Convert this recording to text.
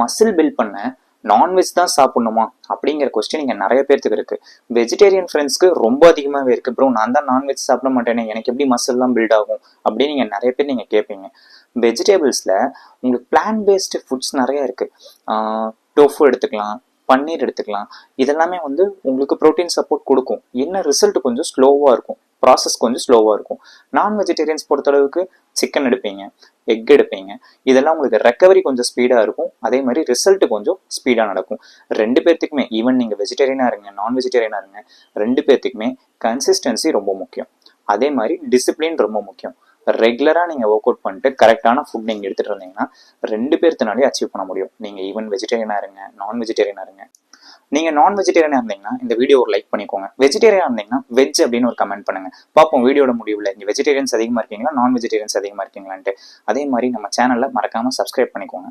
Muscle build பண்ண non veg தான் சாப்பிடணுமா அப்படிங்கிற கொஸ்டின் இங்கே நிறைய பேர்த்துக்கு இருக்கு. வெஜிடேரியன் ஃப்ரெண்ட்ஸ்க்கு ரொம்ப அதிகமாகவே இருக்கு. ப்ரோ நான் தான் நான்வெஜ் சாப்பிட மாட்டேனே, எனக்கு எப்படி மசில்லாம் பில்ட் ஆகும் அப்படின்னு நீங்கள் நிறைய பேர் நீங்கள் கேட்பீங்க. வெஜிடபிள்ஸில் உங்களுக்கு பிளான்ட் பேஸ்டு ஃபுட்ஸ் நிறைய இருக்கு. டோஃபு எடுத்துக்கலாம், பன்னீர் எடுத்துக்கலாம். இதெல்லாமே வந்து உங்களுக்கு ப்ரோட்டீன் சப்போர்ட் கொடுக்கும். என்ன ரிசல்ட் கொஞ்சம் ஸ்லோவாக இருக்கும், ப்ராசஸ் கொஞ்சம் ஸ்லோவாக இருக்கும். நான் வெஜிடேரியன்ஸ் பொறுத்தளவுக்கு சிக்கன் எடுப்பீங்க, எக் எடுப்பீங்க. இதெல்லாம் உங்களுக்கு ரெக்கவரி கொஞ்சம் ஸ்பீடாக இருக்கும். அதே மாதிரி ரிசல்ட் கொஞ்சம் ஸ்பீடாக நடக்கும். ரெண்டு பேர்த்துக்குமே, ஈவன் நீங்கள் வெஜிடேரியனாக இருங்க நான் வெஜிடேரியனாக இருங்க, ரெண்டு பேர்த்துக்குமே கன்சிஸ்டன்சி ரொம்ப முக்கியம். அதே மாதிரி டிசிப்ளின் ரொம்ப முக்கியம். ரெகுலராக நீங்கள் ஒர்க் அவுட் பண்ணிட்டு கரெக்டான ஃபுட் நீங்கள் எடுத்துகிட்டு இருந்தீங்கன்னா ரெண்டு பேர்த்தினாலே அச்சீவ் பண்ண முடியும். நீங்கள் ஈவன் வெஜிடேரியனாக இருங்க நான் வெஜிடேரியனாக இருங்க. நீங்கள் நான் வெஜிடேரியனாக இருந்தீங்கன்னா இந்த வீடியோ ஒரு லைக் பண்ணிக்கோங்க. வெஜிடேரியனாக இருந்தீங்கன்னா வெஜ் அப்படின்னு ஒரு கமெண்ட் பண்ணுங்க. பார்ப்போம் வீடியோட முடிவில் நீங்கள் வெஜிடேரியன்ஸ் அதிகமாக இருக்கீங்களா நான் வெஜிடேரியன்ஸ் அதிகமாக இருக்கீங்களான்ட்டு. அதே மாதிரி நம்ம சேனலில் மறக்காமல் சப்ஸ்கிரைப் பண்ணிக்கோங்க.